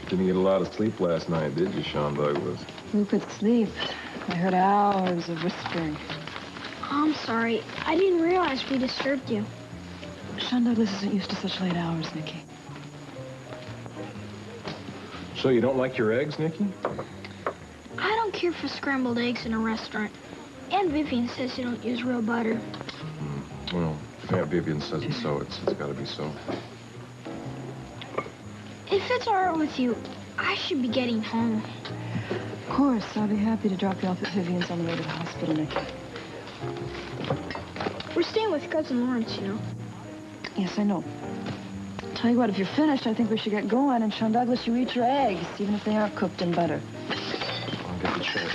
Didn't get a lot of sleep last night, did you, Sean Douglas? Who could sleep? I heard hours of whispering. I'm sorry. I didn't realize we disturbed you. Sean Douglas isn't used to such late hours, Nicky. So you don't like your eggs, Nicky? I don't care for scrambled eggs in a restaurant. Aunt Vivian says you don't use real butter. Well, if Aunt Vivian says it so, it's got to be so. If it's all right with you, I should be getting home. Of course, I'll be happy to drop you off at Vivian's on the way to the hospital, Nicky. We're staying with Cousin Lawrence, you know. Yes, I know. Tell you what, if you're finished, I think we should get going. And Sean Douglas, you eat your eggs, even if they aren't cooked in butter. I'll get the check.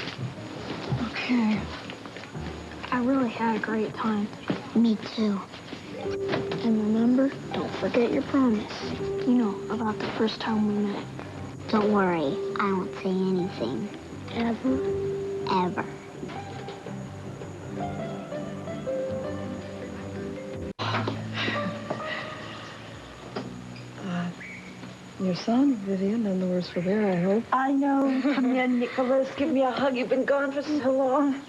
Okay. I really had a great time. Me too. And remember, don't forget your promise. You know, about the first time we met. Don't worry, I won't say anything. Ever? Ever. Your son, Vivian, none the worse for wear, I hope. I know. Come here, Nicholas. Give me a hug. You've been gone for so long.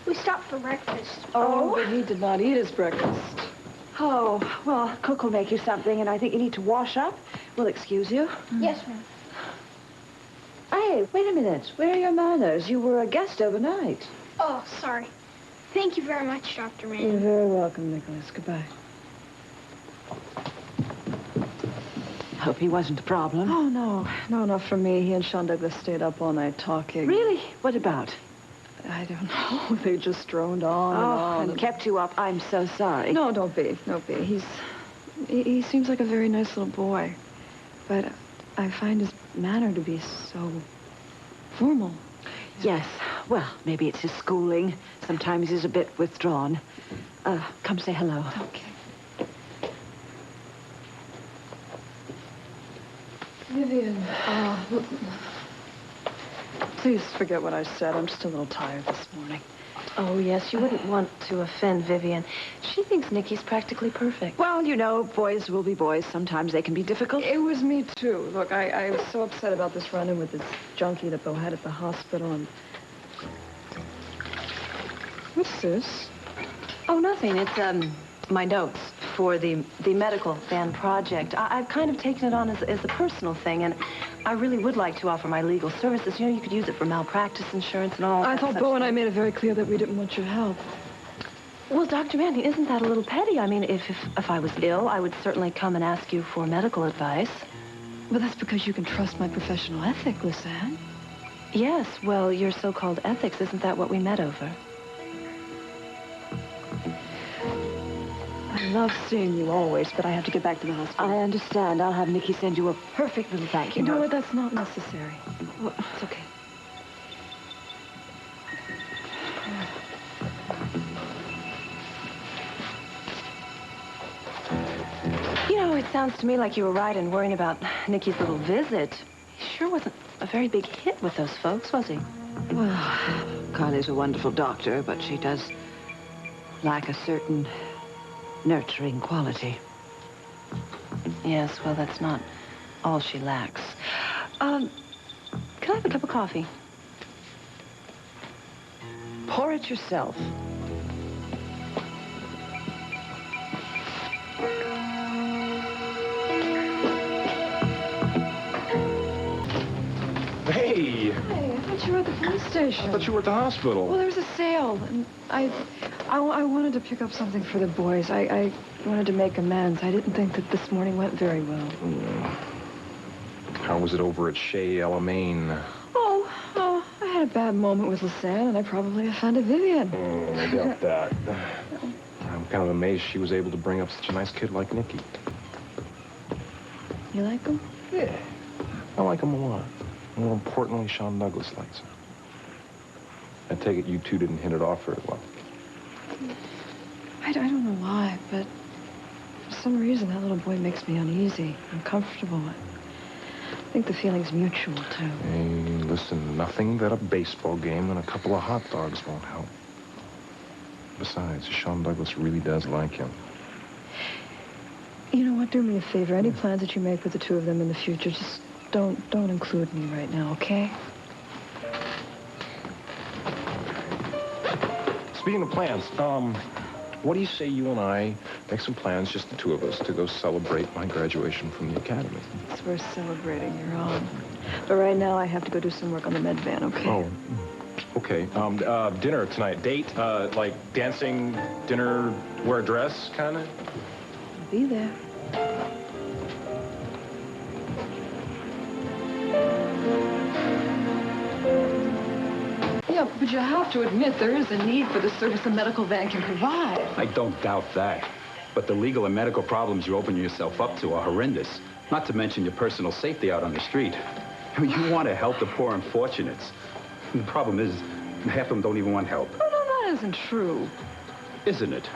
We stopped for breakfast. Oh, but he did not eat his breakfast. Oh, well, Cook will make you something, and I think you need to wash up. We'll excuse you. Yes, ma'am. Hey, wait a minute. Where are your manners? You were a guest overnight. Oh, sorry. Thank you very much, Dr. You're Mann. very welcome, Nicholas. Goodbye. Hope he wasn't a problem. Oh, no. No, not for me. He and Sean Douglas stayed up all night talking. Really? What about? I don't know. They just droned on and on. And kept you up. I'm so sorry. No, don't be. Don't be. He seems like a very nice little boy. But I find his manner to be so formal. Yes. Well, maybe it's his schooling. Sometimes he's a bit withdrawn. Come say hello. Okay. Vivian, please forget what I said. I'm just a little tired this morning. Oh, yes, you wouldn't want to offend Vivian. She thinks Nicky's practically perfect. Well, you know, boys will be boys. Sometimes they can be difficult. It was me, too. Look, I was so upset about this run-in with this junkie that Bill had at the hospital, and... What's this? Oh, nothing. It's, my notes for the medical van project. I've kind of taken it on as a personal thing, and I really would like to offer my legal services. You know, you could use it for malpractice insurance and all. I thought Bo and I made it very clear that we didn't want your help. Well, Dr. Manning, isn't that a little petty? I mean, if I was ill, I would certainly come and ask you for medical advice. Well, that's because you can trust my professional ethic, Lisanne. Yes, well, your so-called ethics, isn't that what we met over? I love seeing you always, but I have to get back to the hospital. I understand. I'll have Nicky send you a perfect little thank you You know note. what? That's not necessary. Well, it's okay. You know, it sounds to me like you were right in worrying about Nicky's little visit. He sure wasn't a very big hit with those folks, was he? Well, Carly's a wonderful doctor, but she does lack a certain nurturing quality. Yes, well, that's not all she lacks. Can I have a cup of coffee? Pour it yourself. Hey! Hey, I thought you were at the police station. I thought you were at the hospital. Well, there was a sale, and I wanted to pick up something for the boys. I wanted to make amends. I didn't think that this morning went very well. How was it over at Chez Alamein? Oh, I had a bad moment with Lisanne, and I probably offended Vivian. I doubt that. I'm kind of amazed she was able to bring up such a nice kid like Nicky. You like him? Yeah. I like him a lot. More importantly, Sean Douglas likes him. I take it you two didn't hit it off very well. I don't know why, but for some reason that little boy makes me uneasy, uncomfortable. I think the feeling's mutual, too. Hey, listen, nothing that a baseball game and a couple of hot dogs won't help. Besides, Sean Douglas really does like him. You know what? Do me a favor. Any plans that you make with the two of them in the future, just don't include me right now, okay? Speaking of plans, what do you say you and I make some plans, just the two of us, to go celebrate my graduation from the academy? It's worth celebrating. You're on. But right now, I have to go do some work on the med van, okay? Oh, okay. Dinner tonight. Date, like dancing, dinner, wear a dress, kind of? I'll be there. Yeah, but you have to admit there is a need for the service a medical van can provide. I don't doubt that. But the legal and medical problems you open yourself up to are horrendous. Not to mention your personal safety out on the street. I mean, you want to help the poor and fortunates. The problem is, half of them don't even want help. Oh, no, that isn't true. Isn't it?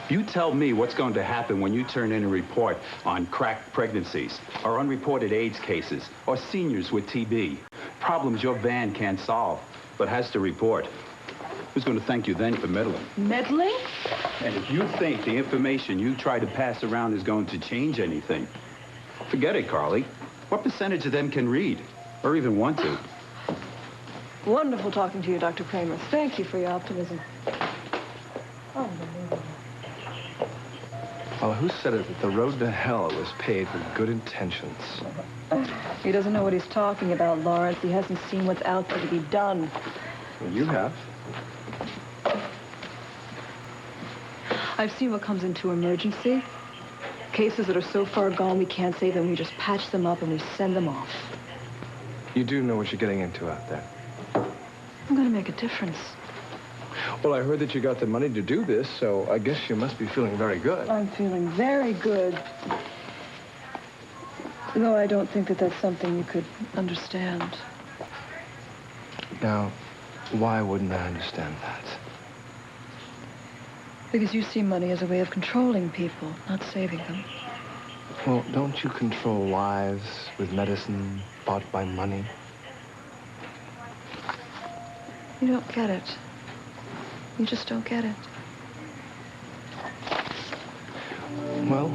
You tell me what's going to happen when you turn in a report on cracked pregnancies, or unreported AIDS cases, or seniors with TB. Problems your van can't solve, but has to report. Who's going to thank you then for meddling? Meddling? And if you think the information you try to pass around is going to change anything, forget it, Carly. What percentage of them can read, or even want to? Wonderful talking to you, Dr. Kramer. Thank you for your optimism. Unbelievable. Well, who said it that the road to hell was paved with good intentions? He doesn't know what he's talking about, Lawrence. He hasn't seen what's out there to be done. Well, you have. I've seen what comes into emergency. Cases that are so far gone we can't save them. We just patch them up and we send them off. You do know what you're getting into out there. I'm going to make a difference. Well, I heard that you got the money to do this, so I guess you must be feeling very good. I'm feeling very good. Though I don't think that that's something you could understand. Now, why wouldn't I understand that? Because you see money as a way of controlling people, not saving them. Well, don't you control lives with medicine bought by money? You don't get it. You just don't get it. Well,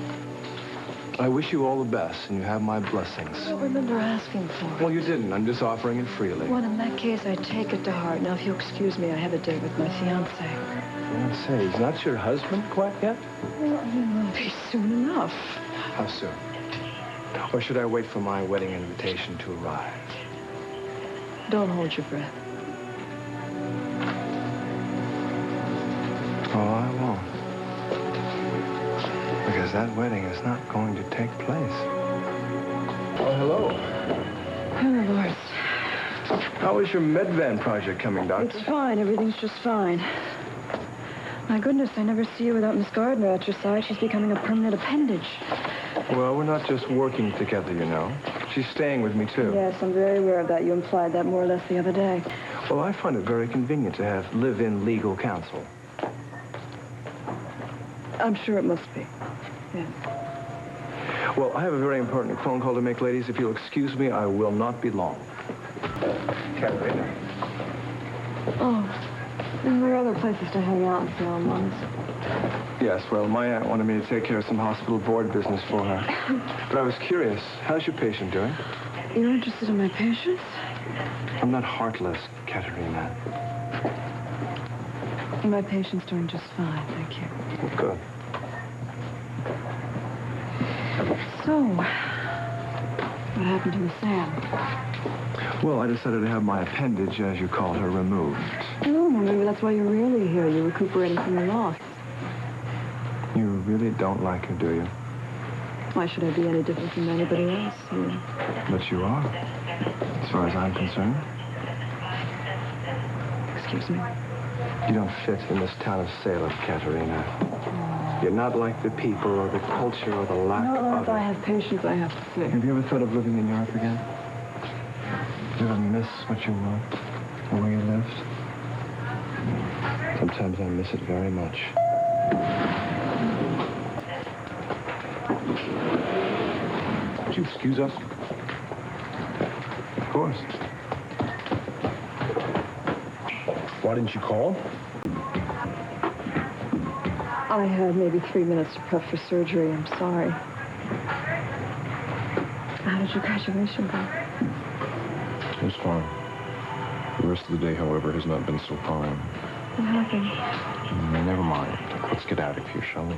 I wish you all the best, and you have my blessings. I don't remember asking for it. Well, you didn't. I'm just offering it freely. Well, in that case, I take it to heart. Now, if you'll excuse me, I have a date with my fiancé. Fiancé? He's not your husband quite yet? Well, he will be soon enough. How soon? Or should I wait for my wedding invitation to arrive? Don't hold your breath. Oh, I won't. Because that wedding is not going to take place. Oh, hello. Hello, Lawrence. How is your med van project coming, Doctor? It's fine. Everything's just fine. My goodness, I never see you without Miss Gardner at your side. She's becoming a permanent appendage. Well, we're not just working together, you know. She's staying with me, too. Yes, I'm very aware of that. You implied that more or less the other day. Well, I find it very convenient to have live-in legal counsel. I'm sure it must be. Yeah. Well, I have a very important phone call to make, ladies. If you'll excuse me, I will not be long. Katerina. Oh, and there are other places to hang out in Salem, Lawrence. Yes, well, my aunt wanted me to take care of some hospital board business for her. But I was curious. How's your patient doing? You're interested in my patients? I'm not heartless, Katerina. My patient's doing just fine, thank you. Well, good. So, what happened to Miss Ann? Well, I decided to have my appendage, as you call her, removed. Oh, maybe that's why you're really here. You're recuperating from your loss. You really don't like her, do you? Why should I be any different from anybody else here? But you are, as far as I'm concerned. Excuse me? You don't fit in this town of Salem, Katerina. You're not like the people or the culture or the lack No, of if I have patience, I have to see. Have you ever thought of living in Europe again? Do you ever miss what you were or where you lived? Sometimes I miss it very much. Would you excuse us? Of course. Why didn't you call? I had maybe 3 minutes to prep for surgery. I'm sorry. How did your graduation go? It was fine. The rest of the day, however, has not been so fine. What happened? Never mind. Let's get out of here, shall we?